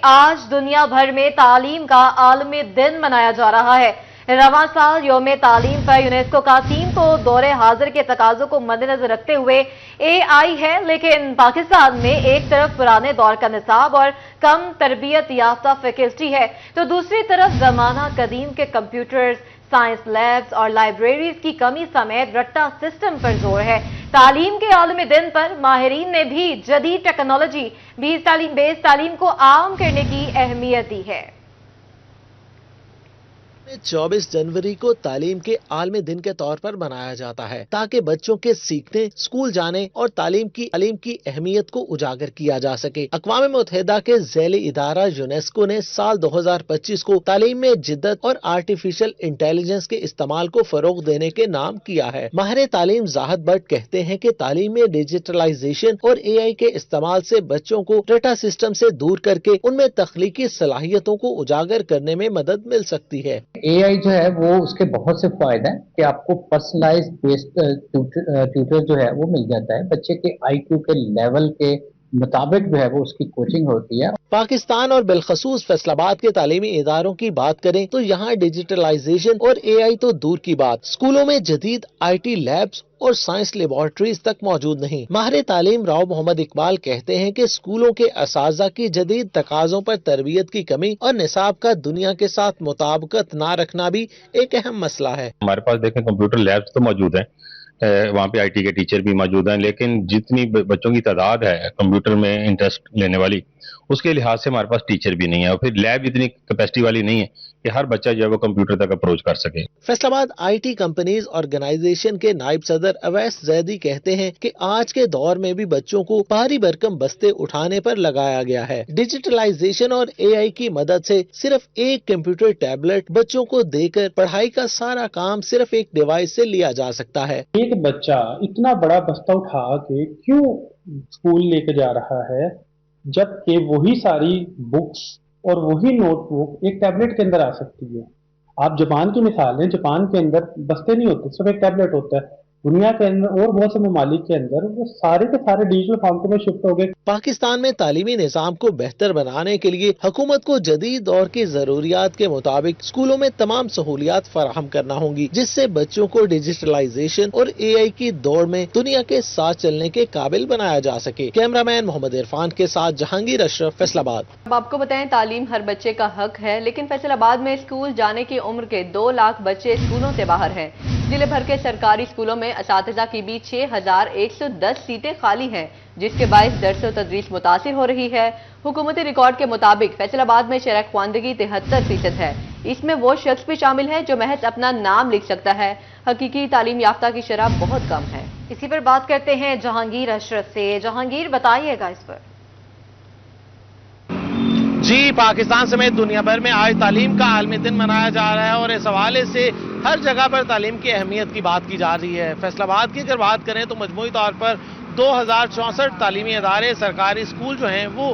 آج دنیا بھر میں تعلیم کا عالمی دن منایا جا رہا ہے۔ رواں سال یوم تعلیم پر یونیسکو کا تھیم تو دور حاضر کے تقاضوں کو مد نظر رکھتے ہوئے AI ہے، لیکن پاکستان میں ایک طرف پرانے دور کا نصاب اور کم تربیت یافتہ فیکلٹی ہے، تو دوسری طرف زمانہ قدیم کے کمپیوٹرز، سائنس لیبز اور لائبریریز کی کمی سمیت رٹا سسٹم پر زور ہے۔ تعلیم کے عالمی دن پر ماہرین نے بھی جدید ٹیکنالوجی بیس تعلیم کو عام کرنے کی اہمیت دی ہے۔ 24 جنوری کو تعلیم کے عالمی دن کے طور پر منایا جاتا ہے تاکہ بچوں کے سیکھنے، اسکول جانے اور تعلیم کی اہمیت کو اجاگر کیا جا سکے۔ اقوام متحدہ کے ذیلی ادارہ یونیسکو نے سال 2025 کو تعلیم میں جدت اور آرٹیفیشل انٹیلیجنس کے استعمال کو فروغ دینے کے نام کیا ہے۔ ماہر تعلیم زاہد بٹ کہتے ہیں کہ تعلیم میں ڈیجیٹلائزیشن اور AI کے استعمال سے بچوں کو ڈیٹا سسٹم سے دور کر کے ان میں تخلیقی صلاحیتوں کو اجاگر کرنے میں مدد مل سکتی ہے۔ AI جو ہے وہ اس کے بہت سے فائدے ہیں کہ آپ کو پرسنلائز بیسڈ ٹیوٹر جو ہے وہ مل جاتا ہے، بچے کے IQ کے لیول کے مطابق جو ہے وہ اس کی کوچنگ ہوتی ہے۔ پاکستان اور بالخصوص فیصل آباد کے تعلیمی اداروں کی بات کریں تو یہاں ڈیجیٹلائزیشن اور AI تو دور کی بات، اسکولوں میں جدید IT لیبز اور سائنس لیبارٹریز تک موجود نہیں۔ ماہر تعلیم راؤ محمد اقبال کہتے ہیں کہ اسکولوں کے اساتذہ کی جدید تقاضوں پر تربیت کی کمی اور نصاب کا دنیا کے ساتھ مطابقت نہ رکھنا بھی ایک اہم مسئلہ ہے۔ ہمارے پاس دیکھیں کمپیوٹر لیبز تو موجود ہیں، وہاں پہ IT کے ٹیچر بھی موجود ہیں، لیکن جتنی بچوں کی تعداد ہے کمپیوٹر میں انٹرسٹ لینے والی، اس کے لحاظ سے ہمارے پاس ٹیچر بھی نہیں ہے، اور پھر لیب اتنی کیپیسٹی والی نہیں ہے کہ ہر بچہ جو ہے وہ کمپیوٹر تک اپروچ کر سکے۔ فیصل آباد IT کمپنیز آرگنائزیشن کے نائب صدر اویس زیدی کہتے ہیں کہ آج کے دور میں بھی بچوں کو بھاری بھرکم بستے اٹھانے پر لگایا گیا ہے۔ ڈیجیٹلائزیشن اور AI کی مدد سے صرف ایک کمپیوٹر ٹیبلٹ بچوں کو دے کر پڑھائی کا سارا کام صرف ایک ڈیوائس سے لیا جا سکتا ہے۔ ایک بچہ اتنا بڑا بستہ اٹھا کے کیوں اسکول لے کے جا رہا ہے جبکہ وہی ساری بکس اور وہی نوٹ بک ایک ٹیبلٹ کے اندر آ سکتی ہے۔ آپ جاپان کی مثال لیں، جاپان کے اندر بستے نہیں ہوتے، صرف ایک ٹیبلٹ ہوتا ہے۔ دنیا کے اندر اور بہت سے ممالک کے اندر وہ سارے کے سارے ڈیجیٹل فارم میں شفٹ ہو گئے۔ پاکستان میں تعلیمی نظام کو بہتر بنانے کے لیے حکومت کو جدید دور کی ضروریات کے مطابق اسکولوں میں تمام سہولیات فراہم کرنا ہوں گی، جس سے بچوں کو ڈیجیٹلائزیشن اور AI کی دوڑ میں دنیا کے ساتھ چلنے کے قابل بنایا جا سکے۔ کیمرہ مین محمد عرفان کے ساتھ جہانگیر اشرف، فیصل آباد۔ اب آپ کو بتائیں تعلیم ہر بچے کا حق ہے، لیکن فیصل آباد میں اسکول جانے کی عمر کے 2 لاکھ بچے اسکولوں سے باہر ہیں۔ ضلع بھر کے سرکاری اسکولوں میں اساتذہ کی بھی 6110 سیٹیں خالی ہیں، جس کے باعث درس و تدریس متاثر ہو رہی ہے۔ حکومتی ریکارڈ کے مطابق فیصل آباد میں شرح خواندگی 73% ہے۔ اس میں وہ شخص بھی شامل ہے جو محض اپنا نام لکھ سکتا ہے۔ حقیقی تعلیم یافتہ کی شرح بہت کم ہے۔ اسی پر بات کرتے ہیں جہانگیر اشرف سے۔ جہانگیر، بتائیے گا اس پر۔ جی، پاکستان سمیت دنیا بھر میں آج تعلیم کا عالمی دن منایا جا رہا ہے اور اس حوالے سے ہر جگہ پر تعلیم کی اہمیت کی بات کی جا رہی ہے۔ فیصل آباد کی اگر بات کریں تو مجموعی طور پر 2064 تعلیمی ادارے سرکاری اسکول جو ہیں وہ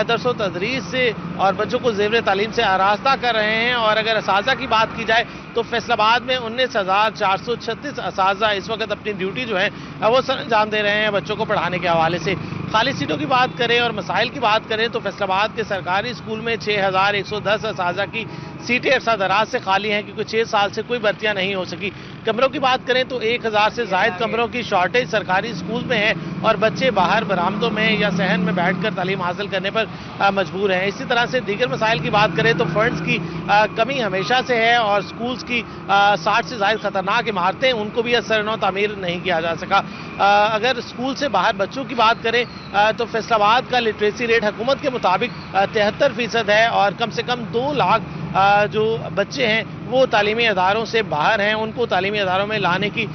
درس و تدریس سے اور بچوں کو زیور تعلیم سے آراستہ کر رہے ہیں، اور اگر اساتذہ کی بات کی جائے تو فیصل آباد میں 19,436 اساتذہ اس وقت اپنی ڈیوٹی جو ہے وہ سر انجام دے رہے ہیں بچوں کو پڑھانے کے حوالے سے۔ خالی سیٹوں کی بات کریں اور مسائل کی بات کریں تو فیصل آباد کے سرکاری اسکول میں 6110 اساتذہ کی سیٹیں عرصہ دراز سے خالی ہیں، کیونکہ 6 سال سے کوئی بھرتیاں نہیں ہو سکی۔ کمروں کی بات کریں تو 1000 سے زائد کمروں کی شارٹیج سرکاری اسکول میں ہے، اور بچے باہر برآمدوں میں یا صحن میں بیٹھ کر تعلیم حاصل کرنے پر مجبور ہیں۔ اسی طرح سے دیگر مسائل کی بات کریں تو فنڈز کی کمی ہمیشہ سے ہے، اور اسکولز کی 60 سے زائد خطرناک عمارتیں ان کو بھی اثر نو تعمیر نہیں کیا جا سکا۔ اگر اسکول سے باہر بچوں کی بات کریں تو فیصل آباد کا لٹریسی ریٹ حکومت کے مطابق 73% ہے، اور کم سے کم 2 لاکھ جو بچے ہیں وہ تعلیمی اداروں سے باہر ہیں، ان کو تعلیمی اداروں میں لانے کی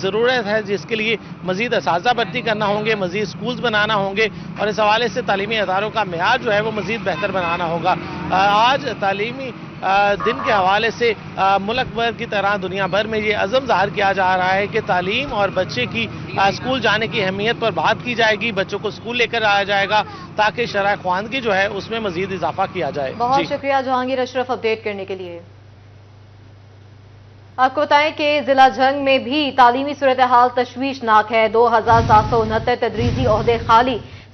ضرورت ہے، جس کے لیے مزید اساتذہ بھرتی کرنا ہوں گے، مزید سکولز بنانا ہوں گے، اور اس حوالے سے تعلیمی اداروں کا معیار جو ہے وہ مزید بہتر بنانا ہوگا۔ آج تعلیمی دن کے حوالے سے ملک بھر کی طرح دنیا بھر میں یہ عزم ظاہر کیا جا رہا ہے کہ تعلیم اور بچے کی اسکول جانے کی اہمیت پر بات کی جائے گی، بچوں کو اسکول لے کر آیا جائے گا تاکہ شرح خواندگی جو ہے اس میں مزید اضافہ کیا جائے۔ بہت شکریہ جہانگیر اشرف اپڈیٹ کرنے کے لیے۔ آپ کو بتائیں کہ ضلع جھنگ میں بھی تعلیمی صورتحال تشویشناک ہے۔ 2769 تدریسی عہدے خالی،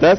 10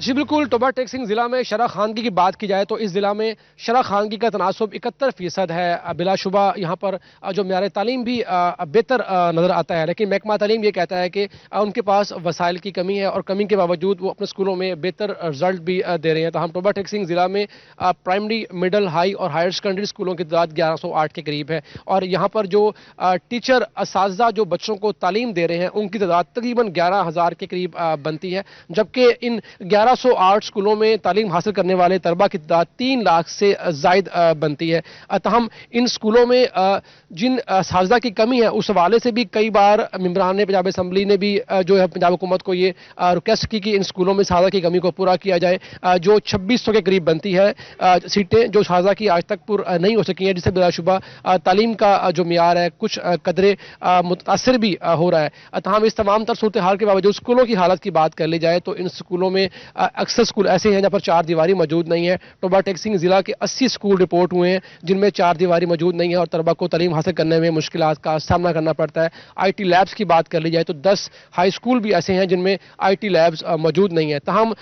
جی بالکل، ٹوبہ ٹیک سنگھ ضلع میں شرح خواندگی کی بات کی جائے تو اس ضلع میں شرح خواندگی کا تناسب 71% ہے۔ بلا شبہ یہاں پر جو معیار تعلیم بھی بہتر نظر آتا ہے، لیکن محکمہ تعلیم یہ کہتا ہے کہ ان کے پاس وسائل کی کمی ہے اور کمی کے باوجود وہ اپنے اسکولوں میں بہتر رزلٹ بھی دے رہے ہیں۔ تاہم ٹوبہ ٹیک سنگھ ضلع میں پرائمری، مڈل، ہائی اور ہائر سیکنڈری اسکولوں کی تعداد 1108 کے قریب ہے، اور یہاں پر جو ٹیچر اساتذہ جو بچوں کو تعلیم دے رہے ہیں ان کی تعداد تقریباً 11,000 کے قریب بنتی ہے، جبکہ ان 1108 اسکولوں میں تعلیم حاصل کرنے والے طلبہ کی تعداد 3 لاکھ سے زائد بنتی ہے۔ تاہم ان اسکولوں میں جن اساتذہ کی کمی ہے اس حوالے سے بھی کئی بار ممبران پنجاب اسمبلی نے بھی جو ہے پنجاب حکومت کو یہ ریکویسٹ کی کہ ان اسکولوں میں اساتذہ کی کمی کو پورا کیا جائے، جو 2600 کے قریب بنتی ہے سیٹیں جو اساتذہ کی آج تک پر نہیں ہو سکی ہیں، جس سے بلا شبہ تعلیم کا جو معیار ہے کچھ قدرے متاثر بھی ہو رہا ہے۔ تاہم اس تمام تر صورتحال کے باوجود اسکولوں کی حالت کی بات کر لی جائے تو ان اسکولوں میں اکثر اسکول ایسے ہیں جہاں پر چار دیواری موجود نہیں ہے۔ ٹوبہ ٹیک سنگھ ضلع کے 80 اسکول رپورٹ ہوئے ہیں جن میں چار دیواری موجود نہیں ہے اور طلبہ کو تعلیم حاصل کرنے میں مشکلات کا سامنا کرنا پڑتا ہے۔ آئی ٹی لیبس کی بات کر لی جائے تو 10 ہائی اسکول بھی ایسے ہیں جن میں آئی ٹی لیبس موجود نہیں ہے۔ تاہم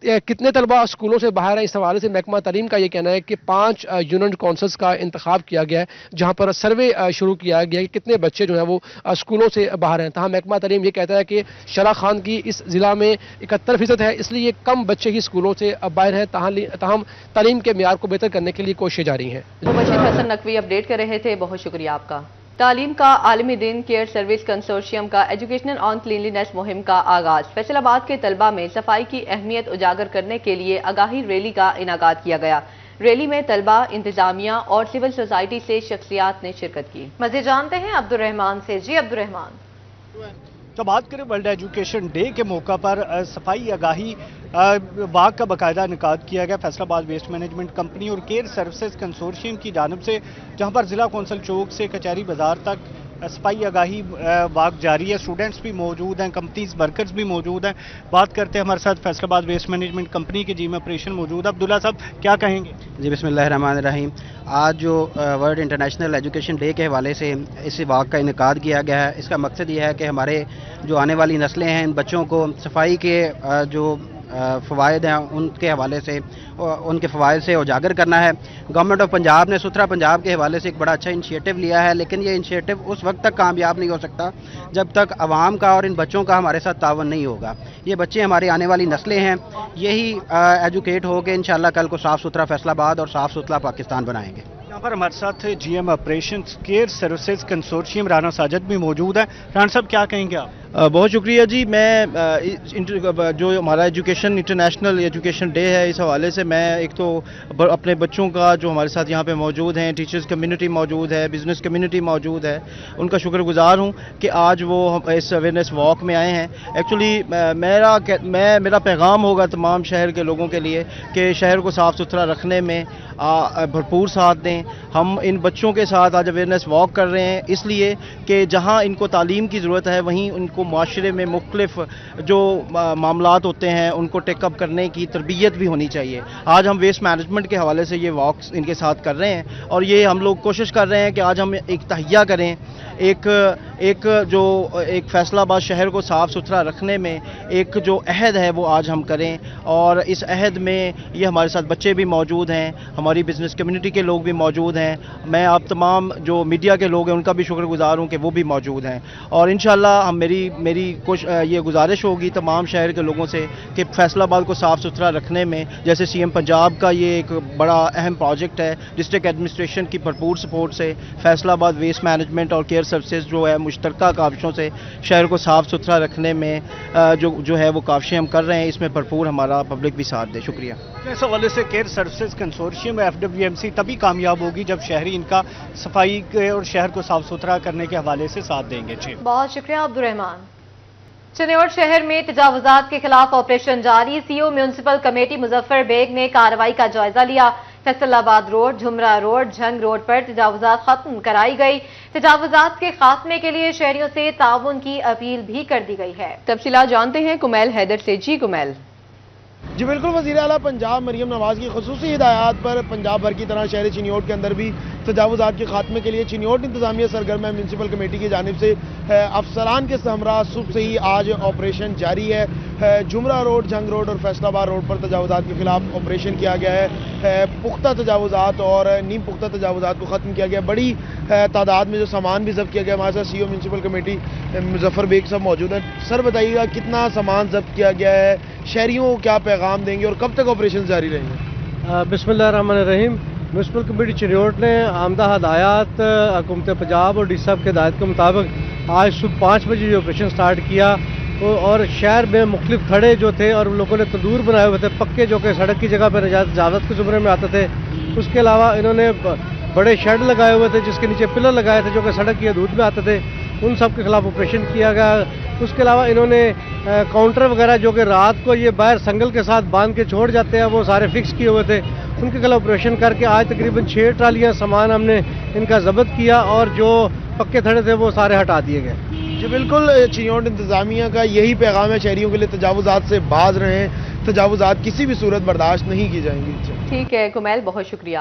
کتنے طلبہ اسکولوں سے باہر ہیں، اس حوالے سے محکمہ تعلیم کا یہ کہنا ہے کہ 5 یونٹ کونسلز کا انتخاب کیا گیا ہے جہاں پر سروے شروع کیا گیا ہے کہ کتنے بچے جو ہیں وہ اسکولوں سے باہر ہیں۔ تاہم محکمہ تعلیم یہ کہتا ہے کہ شرح خواندگی اس ضلع میں 71% ہے، اس لیے کم بچے ہی اسکولوں سے باہر ہیں، تاہم تعلیم کے معیار کو بہتر کرنے کے لیے کوششیں جاری ہیں۔ بشیر حسن نقوی اپڈیٹ کر رہے تھے، بہت شکریہ آپ کا۔ تعلیم کا عالمی دن کیئر سروس کنسورشیم کا ایجوکیشنل آن کلینلینس مہم کا آغاز۔ فیصل آباد کے طلبہ میں صفائی کی اہمیت اجاگر کرنے کے لیے آگاہی ریلی کا انعقاد کیا گیا۔ ریلی میں طلبہ، انتظامیہ اور سول سوسائٹی سے شخصیات نے شرکت کی۔ مزید جانتے ہیں عبد الرحمان سے۔ جی عبد الرحمان، تو بات کریں ورلڈ ایجوکیشن ڈے کے موقع پر صفائی آگاہی واک کا باقاعدہ انعقاد کیا گیا فیصل آباد ویسٹ مینجمنٹ کمپنی اور کیئر سروسز کنسورشیم کی جانب سے، جہاں پر ضلع کونسل چوک سے کچہری بازار تک صفائی آگاہی واک جاری ہے۔ اسٹوڈنٹس بھی موجود ہیں، کمپنیز ورکرز بھی موجود ہیں۔ بات کرتے ہیں ہمارے ساتھ فیصل آباد ویسٹ مینجمنٹ کمپنی کے جیم آپریشن موجود ہے۔ عبداللہ صاحب کیا کہیں گے؟ جی بسم اللہ الرحمن الرحیم۔ آج جو ورلڈ انٹرنیشنل ایجوکیشن ڈے کے حوالے سے اس واک کا انعقاد کیا گیا ہے، اس کا مقصد یہ ہے کہ ہمارے جو آنے والی نسلیں ہیں ان بچوں کو صفائی کے جو فوائد ہیں ان کے حوالے سے، ان کے فوائد سے اجاگر کرنا ہے۔ گورنمنٹ آف پنجاب نے ستھرا پنجاب کے حوالے سے ایک بڑا اچھا انیشیٹو لیا ہے، لیکن یہ انیشیٹو اس وقت تک کامیاب نہیں ہو سکتا جب تک عوام کا اور ان بچوں کا ہمارے ساتھ تعاون نہیں ہوگا۔ یہ بچے ہماری آنے والی نسلیں ہیں، یہی ایجوکیٹ ہو کے انشاءاللہ کل کو صاف ستھرا فیصل آباد اور صاف ستھرا پاکستان بنائیں گے۔ یہاں پر ہمارے ساتھ G M operations care services consortium Rana Sajid بھی موجود ہیں۔ رانا صاحب کیا کہیں گے آپ؟ بہت شکریہ جی۔ میں جو ہمارا ایجوکیشن انٹرنیشنل ایجوکیشن ڈے ہے اس حوالے سے میں ایک تو اپنے بچوں کا جو ہمارے ساتھ یہاں پہ موجود ہیں، ٹیچرز کمیونٹی موجود ہے، بزنس کمیونٹی موجود ہے، ان کا شکر گزار ہوں کہ آج وہ اس اویئرنیس واک میں آئے ہیں۔ ایکچولی میرا پیغام ہوگا تمام شہر کے لوگوں کے لیے کہ شہر کو صاف ستھرا رکھنے میں بھرپور ساتھ دیں۔ ہم ان بچوں کے ساتھ آج اویئرنیس واک کر رہے ہیں اس لیے کہ جہاں ان کو تعلیم کی ضرورت ہے وہیں ان کو معاشرے میں مختلف جو معاملات ہوتے ہیں ان کو ٹیک اپ کرنے کی تربیت بھی ہونی چاہیے۔ آج ہم ویسٹ مینجمنٹ کے حوالے سے یہ واکس ان کے ساتھ کر رہے ہیں اور یہ ہم لوگ کوشش کر رہے ہیں کہ آج ہم ایک تہیہ کریں، ایک فیصل آباد شہر کو صاف ستھرا رکھنے میں ایک جو عہد ہے وہ آج ہم کریں، اور اس عہد میں یہ ہمارے ساتھ بچے بھی موجود ہیں، ہماری بزنس کمیونٹی کے لوگ بھی موجود ہیں، میں آپ تمام جو میڈیا کے لوگ ہیں ان کا بھی شکر گزار ہوں کہ وہ بھی موجود ہیں، اور انشاءاللہ ہم میری یہ گزارش ہوگی تمام شہر کے لوگوں سے کہ فیصل آباد کو صاف ستھرا رکھنے میں جیسے سی ایم پنجاب کا یہ ایک بڑا اہم پروجیکٹ ہے، ڈسٹرکٹ ایڈمنسٹریشن کی بھرپور سپورٹ سے فیصل آباد ویسٹ مینجمنٹ اور کیئر سروسز جو ہے مشترکہ کاوشوں سے شہر کو صاف ستھرا رکھنے میں جو ہے وہ کاوشیں ہم کر رہے ہیں، اس میں بھرپور ہمارا پبلک بھی ساتھ دے۔ شکریہ۔ اس حوالے سے کیئر سروسز کنسورشیم FWMC تبھی کامیاب ہوگی جب شہری ان کا صفائی اور شہر کو صاف ستھرا کرنے کے حوالے سے ساتھ دیں گے۔ جی بہت شکریہ عبد الرحمان۔ چنیوٹ شہر میں تجاوزات کے خلاف آپریشن جاری۔ سی او میونسپل کمیٹی مظفر بیگ نے کارروائی کا جائزہ لیا۔ فیصل آباد روڈ، جھمرا روڈ، جھنگ روڈ پر تجاوزات ختم کرائی گئی۔ تجاوزات کے خاتمے کے لیے شہریوں سے تعاون کی اپیل بھی کر دی گئی ہے۔ تفصیلات جانتے ہیں کمیل حیدر سے۔ جی کمیل۔ جی بالکل، وزیر اعلیٰ پنجاب مریم نواز کی خصوصی ہدایات پر پنجاب بھر کی طرح شہر چنیوٹ کے اندر بھی تجاوزات کے خاتمے کے لیے چنیوٹ انتظامیہ سرگرم ہے میونسپل کمیٹی کی جانب سے افسران کے ہمراہ صبح سے ہی آج آپریشن جاری ہے. جمرہ روڈ، جنگ روڈ اور فیصل آباد روڈ پر تجاوزات کے خلاف آپریشن کیا گیا ہے. پختہ تجاوزات اور نیم پختہ تجاوزات کو ختم کیا گیا. بڑی تعداد میں جو سامان بھی ضبط کیا گیا. ہمارے ساتھ سی او میونسپل کمیٹی مظفر بیگ صاحب موجود ہیں. سر بتائیے گا کتنا سامان ضبط کیا گیا ہے، شہریوں کو کیا پیغام دیں گے اور کب تک آپریشن جاری رہیں گے؟ بسم اللہ الرحمن الرحیم. میونسپل کمیٹی چنیوٹ نے آمدہ ہدایات حکومت پنجاب اور ڈی صاحب کے ہدایت کے مطابق آج صبح 5 بجے یہ آپریشن سٹارٹ کیا اور شہر میں مختلف کھڑے جو تھے اور لوگوں نے تندور بنائے ہوئے تھے پکے جو کہ سڑک کی جگہ پہ اجازت کے زمرے میں آتے تھے. اس کے علاوہ انہوں نے بڑے شیڈ لگائے ہوئے تھے جس کے نیچے پلر لگائے تھے جو کہ سڑک کی حدود میں آتے تھے، ان سب کے خلاف آپریشن کیا گیا. اس کے علاوہ انہوں نے کاؤنٹر وغیرہ جو کہ رات کو یہ باہر سنگل کے ساتھ باندھ کے چھوڑ جاتے ہیں وہ سارے فکس کیے ہوئے تھے، ان کے خلاف آپریشن کر کے آج تقریباً 6 ٹرالیاں سامان ہم نے ان کا ضبط کیا اور جو پکے تھڑے تھے وہ سارے ہٹا دیے گئے. جی بالکل، چنیوٹ انتظامیہ کا یہی پیغام ہے شہریوں کے لیے، تجاوزات سے باز رہیں، تجاوزات کسی بھی صورت برداشت نہیں کی جائیں گی. ٹھیک ہے کمیل، بہت شکریہ.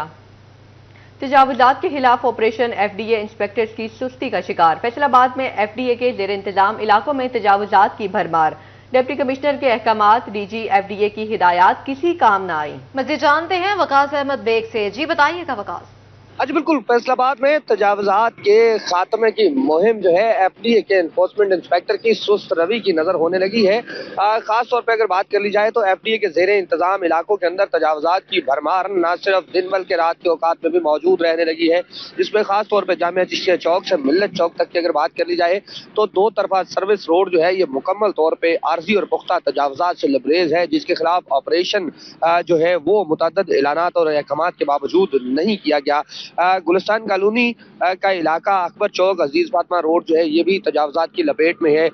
تجاوزات کے خلاف operation F D A inspectors کی سستی کا شکار. فیصل آباد میں ایف ڈی اے کے زیر انتظام علاقوں میں تجاوزات کی بھرمار. ڈپٹی کمشنر کے احکامات، D G F D A کی ہدایات کسی کام نہ آئی. مزید جانتے ہیں وقاص احمد بیگ سے. جی بتائیے گا وقاص. جی بالکل، فیصل آباد میں تجاوزات کے خاتمے کی مہم جو ہے ایف ڈی اے کے انفورسمنٹ انسپیکٹر کی سست روی کی نظر ہونے لگی ہے. خاص طور پہ اگر بات کر لی جائے تو ایف ڈی اے کے زیر انتظام علاقوں کے اندر تجاوزات کی بھرمار نہ صرف دن بلکہ رات کے اوقات میں بھی موجود رہنے لگی ہے، جس میں خاص طور پہ جامعہ چشتیہ چوک سے ملت چوک تک کی اگر بات کر لی جائے تو 2 طرفہ سروس روڈ جو ہے یہ مکمل طور پہ عارضی اور پختہ تجاوزات سے لبریز ہے، جس کے خلاف آپریشن جو ہے وہ متعدد اعلانات اور احکامات کے باوجود نہیں کیا گیا. گلستان کالونی کا علاقہ، اکبر چوک، عزیز فاطمہ روڈ جو ہے یہ بھی تجاوزات کی لپیٹ میں ہے.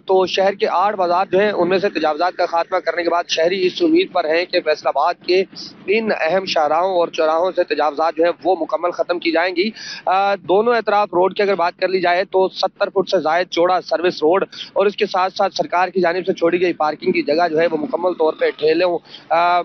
تو شہر کے 8 بازار جو ہیں ان میں سے تجاوزات کا خاتمہ کرنے کے بعد شہری اس امید پر ہیں کہ فیصل آباد کے ان اہم شاہراہوں اور چوراہوں سے تجاوزات جو ہے وہ مکمل ختم کی جائیں گی. دونوں اطراف روڈ کی اگر بات کر لی جائے تو 70 فٹ سے زائد چوڑا سروس روڈ اور اس کے ساتھ ساتھ سرکار کی جانب سے چھوڑی گئی پارکنگ کی جگہ جو ہے وہ مکمل طور پہ ٹھیلوں،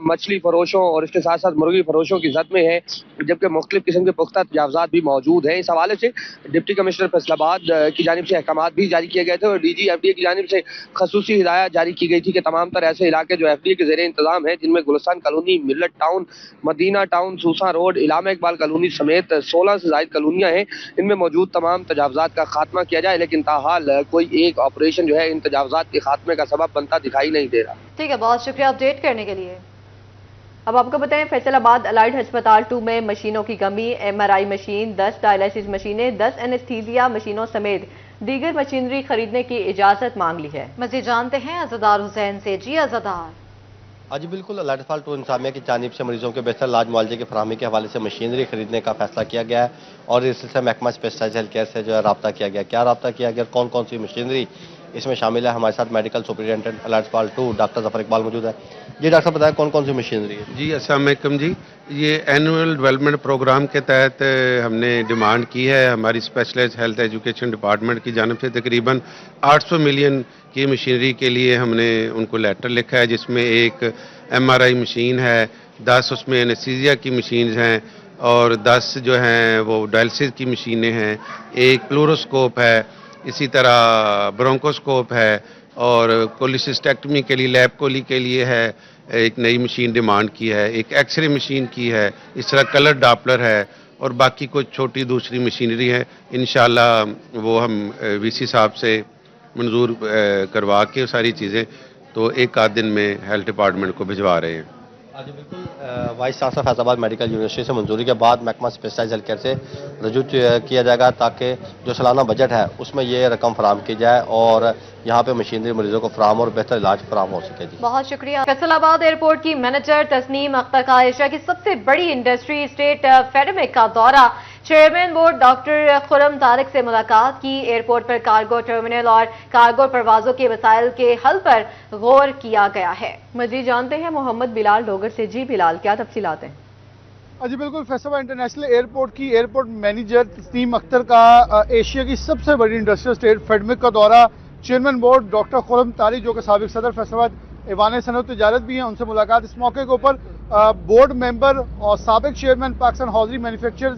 مچھلی فروشوں اور اس کے ساتھ ساتھ مرغی فروشوں کی زد میں ہے، جبکہ مختلف قسم کے پختہ تجاوزات بھی موجود ہیں. اس حوالے سے ڈپٹی کمشنر فیصل آباد کی جانب سے احکامات بھی جاری کیے گئے تھے اور D G F D A کی جانب سے خصوصی ہدایات جاری کی گئی تھی کہ تمام تر ایسے علاقے جو ایف ڈی اے کے زیر انتظام ہیں جن میں گلستان کالونی، ملت ٹاؤن، مدینہ ٹاؤن، سوسا روڈ، علامہ اقبال کالونی سمیت 16 سے زائد کالونیاں ہیں، ان میں موجود تمام تجاوزات کا خاتمہ کیا جائے، لیکن تاحال کوئی ایک آپریشن جو ہے ان تجاوزات کے خاتمے کا سبب بنتا دکھائی نہیں دے رہا. ٹھیک ہے، بہت شکریہ اپڈیٹ کرنے کے لیے. اب آپ کو بتائیں فیصل آباد الائڈ ہسپتال 2 میں مشینوں کی کمی. M R I machine, 10 dialysis مشینیں، 10 اینستھیزیا مشینوں سمیت دیگر مشینری خریدنے کی اجازت مانگ لی ہے. مزید جانتے ہیں عزادار حسین سے. جی عزادار. جی بالکل، الائڈ ہسپتال 2 انتظامیہ کی جانب سے مریضوں کے بہتر علاج معالجے کی فراہمی کے حوالے سے مشینری خریدنے کا فیصلہ کیا گیا ہے اور اس سلسلے محکمہ اسپیشلائزڈ ہیلتھ کیئر سے جو ہے رابطہ کیا گیا. کیا رابطہ کیا گیا، کون کون سی مشینری اس میں شامل ہے؟ ہمارے ساتھ میڈیکل سپرنٹینڈنٹ الائڈ ہسپتال 2 ڈاکٹر ظفر اقبال موجود ہے. جی ڈاکٹر صاحب بتائیں کون کون سی مشینری ہے؟ جی السلام علیکم. جی یہ اینول ڈیولپمنٹ پروگرام کے تحت ہم نے ڈیمانڈ کی ہے ہماری اسپیشلائزڈ ہیلتھ ایجوکیشن ڈپارٹمنٹ کی جانب سے تقریباً 800 ملین کی مشینری کے لیے ہم نے ان کو لیٹر لکھا ہے، جس میں ایک ایم آر آئی مشین ہے، 10 اس میں اینستھیزیا کی مشینز ہیں اور 10 جو ہیں وہ ڈائلسس کی مشینیں ہیں، ایک پلوروسکوپ ہے، اسی طرح برونکوسکوپ ہے اور کولیسسٹیکٹمی کے لیے لیب کولی کے لیے ہے ایک نئی مشین ڈیمانڈ کی ہے، ایک ایکس رے مشین کی ہے، اس طرح کلر ڈاپلر ہے اور باقی کچھ چھوٹی دوسری مشینری ہے. انشاءاللہ وہ ہم وی سی صاحب سے منظور کروا کے ساری چیزیں تو 1 آدھ دن میں ہیلتھ ڈپارٹمنٹ کو بھجوا رہے ہیں. جی بالکل، وائس چانسلر فیصل آباد میڈیکل یونیورسٹی سے منظوری کے بعد محکمہ اسپیشلائزڈ ہیلتھ کیئر سے رجوع کیا جائے گا تاکہ جو سالانہ بجٹ ہے اس میں یہ رقم فراہم کی جائے اور یہاں پہ مشینری مریضوں کو فراہم اور بہتر علاج فراہم ہو سکے. جی بہت شکریہ. فیصل آباد ایئرپورٹ کی مینیجر تسنیم اختر کا ایشیا کی سب سے بڑی انڈسٹری اسٹیٹ فیڈمک کا دورہ. چیئرمین بورڈ ڈاکٹر خرم طارق سے ملاقات کی. ایئرپورٹ پر کارگو ٹرمینل اور کارگو پروازوں کے مسائل کے حل پر غور کیا گیا ہے. مزید جانتے ہیں محمد بلال ڈوگر سے. جی بلال، کیا تفصیلات ہیں؟ جی بالکل، فیصل آباد انٹرنیشنل ایئرپورٹ کی ایئرپورٹ مینیجر تسنیم اختر کا ایشیا کی سب سے بڑی انڈسٹریل اسٹیٹ فیڈمک کا دورہ. چیئرمین بورڈ ڈاکٹر خرم طارق جو کہ سابق صدر فیصل آباد ایوان صنعت تجارت بھی ہیں، ان سے ملاقات. اس موقع کے اوپر بورڈ ممبر اور سابق چیئرمین پاکستان ہاؤزری مینوفیکچرز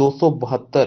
272